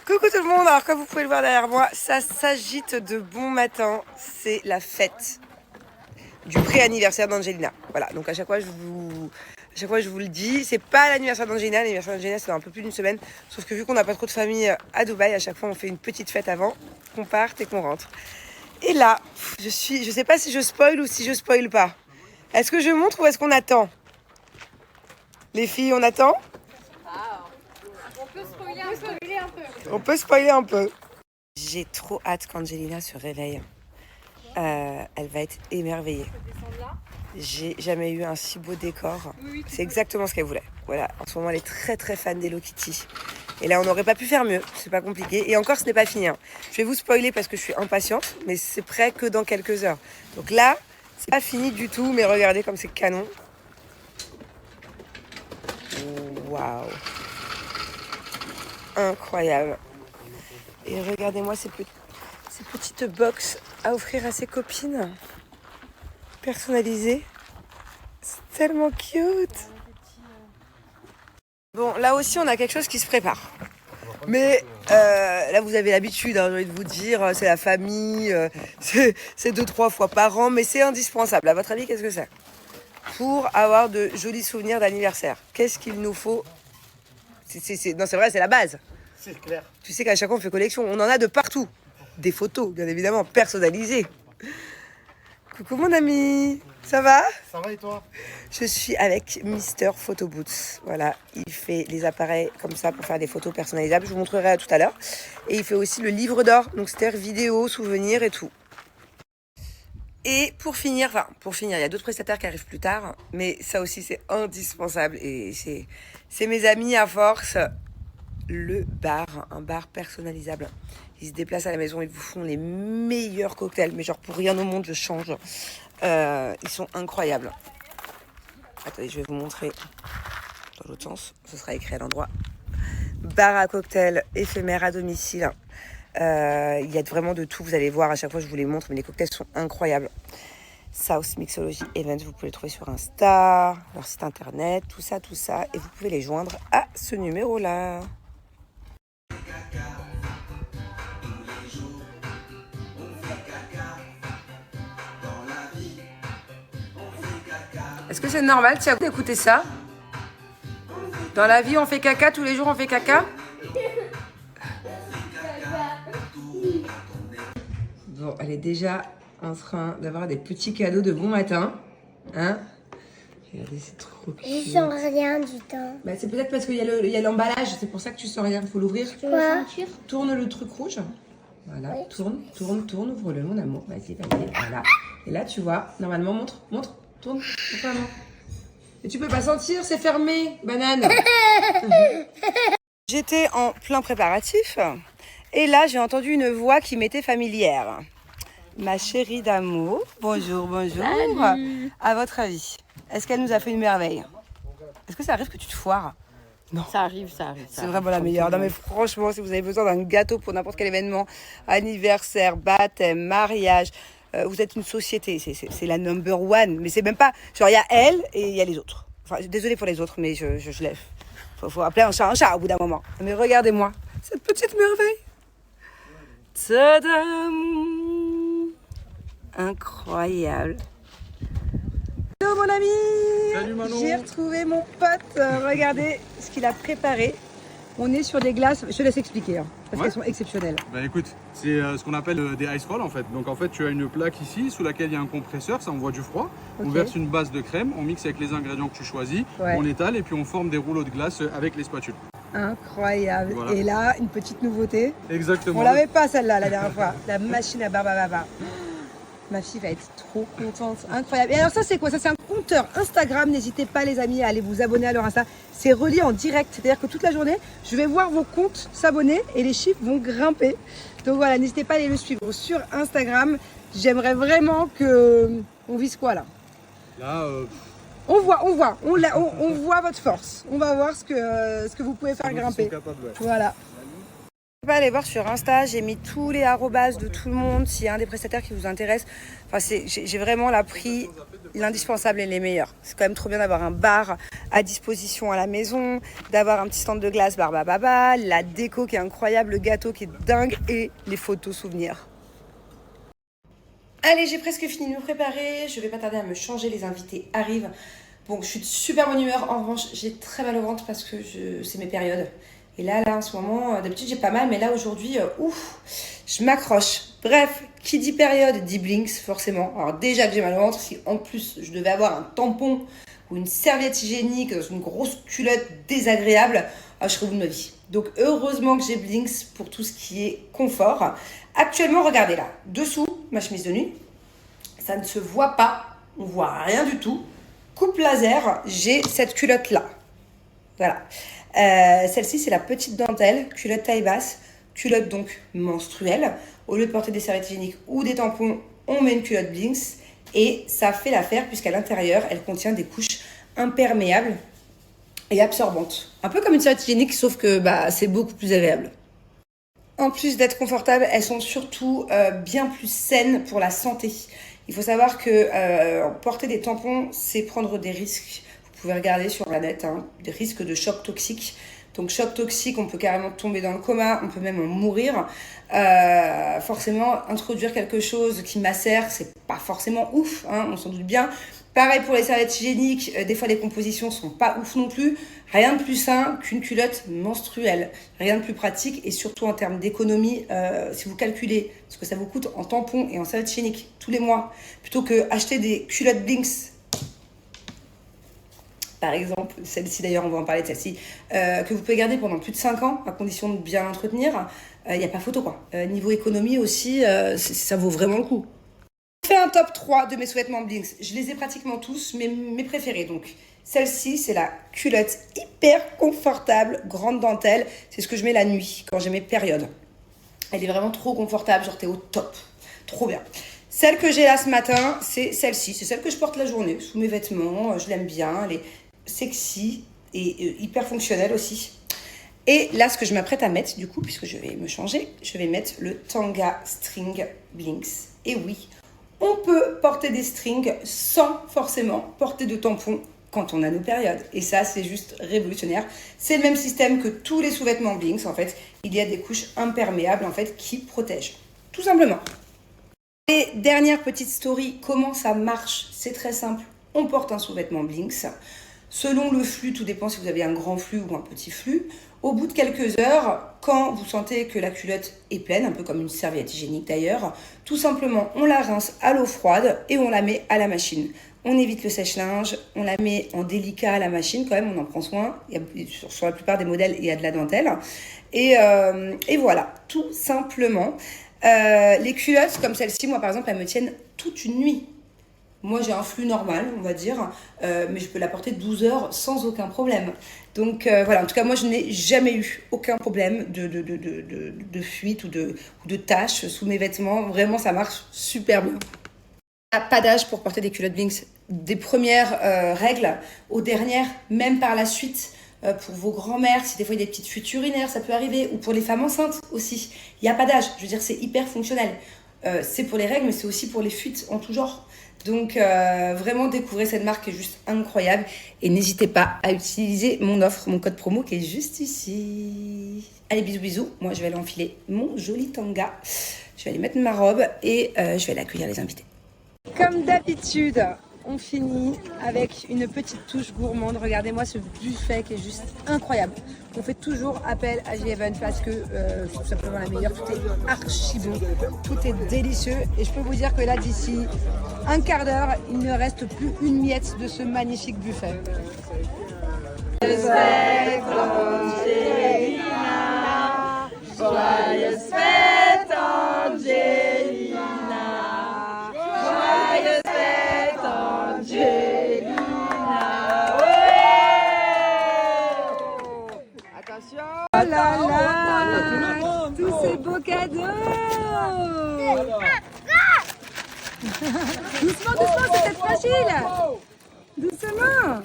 Coucou tout le monde, alors comme vous pouvez le voir derrière moi, ça s'agite de bon matin, c'est la fête du pré-anniversaire d'Angelina. Voilà, donc à chaque fois je vous le dis, c'est pas l'anniversaire d'Angelina c'est dans un peu plus d'une semaine, sauf que vu qu'on n'a pas trop de famille à Dubaï, à chaque fois on fait une petite fête avant qu'on parte et qu'on rentre. Et là, je sais pas si je spoil ou si je spoil pas. Est-ce que je montre ou est-ce qu'on attend? Les filles, on attend? On peut spoiler un peu. J'ai trop hâte qu'Angelina se réveille. Elle va être émerveillée. J'ai jamais eu un si beau décor. C'est exactement ce qu'elle voulait. Voilà. En ce moment, elle est très très fan d'Hello Kitty. Et là, on n'aurait pas pu faire mieux. C'est pas compliqué. Et encore, ce n'est pas fini. Hein. Je vais vous spoiler parce que je suis impatiente, mais c'est prêt que dans quelques heures. Donc là, c'est pas fini du tout, mais regardez comme c'est canon. Waouh! Incroyable. Et regardez-moi ces petites box à offrir à ses copines. Personnalisées. C'est tellement cute. Bon, là aussi, on a quelque chose qui se prépare. Mais là, vous avez l'habitude, hein, j'ai envie de vous dire, c'est la famille, c'est 2-3 fois par an, mais c'est indispensable. À votre avis, qu'est-ce que c'est? Pour avoir de jolis souvenirs d'anniversaire, qu'est-ce qu'il nous faut? Non, c'est vrai, c'est la base. C'est clair. Tu sais qu'à chaque fois, on fait collection. On en a de partout. Des photos, bien évidemment, personnalisées. Coucou mon ami, ça va? Ça va et toi? Je suis avec Mister Photo Boots. Voilà, il fait les appareils comme ça pour faire des photos personnalisables. Je vous montrerai tout à l'heure. Et il fait aussi le livre d'or, donc c'est-à-dire vidéo, souvenirs et tout. Et pour finir, il y a d'autres prestataires qui arrivent plus tard, mais ça aussi c'est indispensable et c'est mes amis à force. Le bar, un bar personnalisable. Ils se déplacent à la maison, ils vous font les meilleurs cocktails, mais genre pour rien au monde je change. Ils sont incroyables. Attendez, je vais vous montrer dans l'autre sens, ce sera écrit à l'endroit. Bar à cocktails éphémère à domicile. Il y a vraiment de tout, vous allez voir, à chaque fois je vous les montre, mais les cocktails sont incroyables. South Mixology Events, vous pouvez les trouver sur Insta, leur site internet, tout ça, et vous pouvez les joindre à ce numéro-là. Est-ce que c'est normal, Thiago, d'écouter ça? Dans la vie, on fait caca, tous les jours, on fait caca? Bon, elle est déjà en train d'avoir des petits cadeaux de bon matin. Hein? Regardez, c'est trop cute. Je sens rien du temps. Bah, c'est peut-être parce qu'il y a l'emballage, c'est pour ça que tu sens rien. Il faut l'ouvrir. Quoi? Tourne le truc rouge. Voilà, oui. Tourne, ouvre-le, mon amour. Vas-y, voilà. Et là, tu vois, normalement, montre, tourne, vraiment. Et tu peux pas sentir, c'est fermé, banane. J'étais en plein préparatif. Et là, j'ai entendu une voix qui m'était familière. Ma chérie d'amour, bonjour. Salut. À votre avis, est-ce qu'elle nous a fait une merveille? Est-ce que ça arrive que tu te foires? Non. Ça arrive. C'est vraiment la meilleure. Non mais franchement, si vous avez besoin d'un gâteau pour n'importe quel événement, anniversaire, baptême, mariage, vous êtes une société, c'est la number one. Mais c'est même pas, genre il y a elle et il y a les autres. Enfin, désolée pour les autres, mais je lève. Faut appeler un chat au bout d'un moment. Mais regardez-moi, cette petite merveille. Tadam! Incroyable. Hello mon ami. Salut Manon. J'ai retrouvé mon pote. Regardez ce qu'il a préparé. On est sur des glaces, je te laisse expliquer, hein, parce qu'elles sont exceptionnelles. Bah écoute, c'est ce qu'on appelle des ice rolls en fait. Donc en fait tu as une plaque ici sous laquelle il y a un compresseur, ça envoie du froid. Okay. On verse une base de crème, on mixe avec les ingrédients que tu choisis, Ouais. on étale et puis on forme des rouleaux de glace avec les spatules. Incroyable. Voilà. Et là, une petite nouveauté. Exactement. On l'avait pas celle-là la dernière fois. La machine à barbe à baba. Ma fille va être trop contente. Incroyable. Et alors ça c'est quoi? Ça c'est un compteur Instagram. N'hésitez pas les amis à aller vous abonner à leur Insta. C'est relié en direct. C'est-à-dire que toute la journée, je vais voir vos comptes s'abonner et les chiffres vont grimper. Donc voilà, n'hésitez pas à aller le suivre sur Instagram. J'aimerais vraiment que... On vise quoi là? Là, On voit votre force. On va voir ce que vous pouvez faire grimper. Capables, ouais. Voilà. Pas aller voir sur Insta, j'ai mis tous les arrobas de tout le monde, s'il y a un des prestataires qui vous intéresse. Enfin, j'ai vraiment là pris l'indispensable et les meilleurs. C'est quand même trop bien d'avoir un bar à disposition à la maison, d'avoir un petit stand de glace Barbababa, la déco qui est incroyable, le gâteau qui est dingue et les photos souvenirs. Allez, j'ai presque fini de me préparer, je vais pas tarder à me changer, les invités arrivent. Bon, je suis de super bonne humeur, en revanche, j'ai très mal au ventre parce que c'est mes périodes. Et là, en ce moment, d'habitude j'ai pas mal, mais là aujourd'hui, je m'accroche. Bref, qui dit période dit Blinks, forcément. Alors déjà que j'ai mal au ventre, si en plus je devais avoir un tampon ou une serviette hygiénique dans une grosse culotte désagréable, je serais au bout de ma vie. Donc heureusement que j'ai Blinks pour tout ce qui est confort. Actuellement, regardez là, dessous ma chemise de nuit, ça ne se voit pas, on voit rien du tout. Coupe laser, j'ai cette culotte là. Voilà. Celle-ci, c'est la petite dentelle, culotte taille basse, culotte donc menstruelle. Au lieu de porter des serviettes hygiéniques ou des tampons, on met une culotte Blinks et ça fait l'affaire puisqu'à l'intérieur, elle contient des couches imperméables et absorbantes. Un peu comme une serviette hygiénique, sauf que c'est beaucoup plus agréable. En plus d'être confortables, elles sont surtout bien plus saines pour la santé. Il faut savoir que porter des tampons, c'est prendre des risques. Vous pouvez regarder sur la net, des risques de choc toxique. Donc choc toxique, on peut carrément tomber dans le coma, on peut même en mourir. Forcément, introduire quelque chose qui macère, c'est pas forcément ouf, on s'en doute bien. Pareil pour les serviettes hygiéniques, des fois les compositions sont pas ouf non plus. Rien de plus sain qu'une culotte menstruelle. Rien de plus pratique et surtout en termes d'économie, si vous calculez ce que ça vous coûte en tampons et en serviettes hygiéniques tous les mois, plutôt que acheter des culottes Blinks. Par exemple, celle-ci d'ailleurs, on va en parler de celle-ci, que vous pouvez garder pendant plus de 5 ans, à condition de bien l'entretenir. Il n'y a pas photo quoi. Niveau économie aussi, ça vaut vraiment le coup. Je fais un top 3 de mes sous-vêtements Blinks. Je les ai pratiquement tous, mais mes préférés. Donc, celle-ci, c'est la culotte hyper confortable, grande dentelle. C'est ce que je mets la nuit, quand j'ai mes périodes. Elle est vraiment trop confortable, genre t'es au top. Trop bien. Celle que j'ai là ce matin, c'est celle-ci. C'est celle que je porte la journée, sous mes vêtements. Je l'aime bien, elle est sexy et hyper fonctionnelle aussi. Et là, ce que je m'apprête à mettre, du coup, puisque je vais me changer, je vais mettre le Tanga String Blinks. Et oui, on peut porter des strings sans forcément porter de tampons quand on a nos périodes. Et ça, c'est juste révolutionnaire. C'est le même système que tous les sous-vêtements Blinks, en fait. Il y a des couches imperméables, en fait, qui protègent. Tout simplement. Et dernière petite story, comment ça marche? C'est très simple. On porte un sous-vêtement Blinks. Selon le flux, tout dépend si vous avez un grand flux ou un petit flux. Au bout de quelques heures, quand vous sentez que la culotte est pleine, un peu comme une serviette hygiénique d'ailleurs, tout simplement, on la rince à l'eau froide et on la met à la machine. On évite le sèche-linge, on la met en délicat à la machine quand même, on en prend soin. Sur la plupart des modèles, il y a de la dentelle. Et voilà, tout simplement. Les culottes comme celle-ci, moi par exemple, elles me tiennent toute une nuit. Moi, j'ai un flux normal, on va dire, mais je peux la porter 12 heures sans aucun problème. Donc voilà, en tout cas, moi, je n'ai jamais eu aucun problème de fuite ou de taches sous mes vêtements. Vraiment, ça marche super bien. Pas d'âge pour porter des culottes Blinks. Des premières règles aux dernières, même par la suite, pour vos grands-mères, si des fois il y a des petites fuites urinaires, ça peut arriver, ou pour les femmes enceintes aussi. Il n'y a pas d'âge, je veux dire, c'est hyper fonctionnel. C'est pour les règles, mais c'est aussi pour les fuites en tout genre. Donc vraiment découvrez cette marque qui est juste incroyable et n'hésitez pas à utiliser mon offre, mon code promo qui est juste ici. Allez, bisous bisous, moi je vais aller enfiler mon joli tanga, je vais aller mettre ma robe et je vais aller accueillir les invités. Comme d'habitude, on finit avec une petite touche gourmande. Regardez-moi ce buffet qui est juste incroyable. On fait toujours appel à J-Even parce que c'est tout simplement la meilleure. Tout est archi bon, tout est délicieux. Et je peux vous dire que là, d'ici un quart d'heure, il ne reste plus une miette de ce magnifique buffet. Joyeuse fête, Angelina. Joyeuse fête, Angelina. Joyeuse fête, Angelina. Attention. Oh là là, tous ces beaux cadeaux. Doucement, doucement, c'est peut-être fragile. Doucement.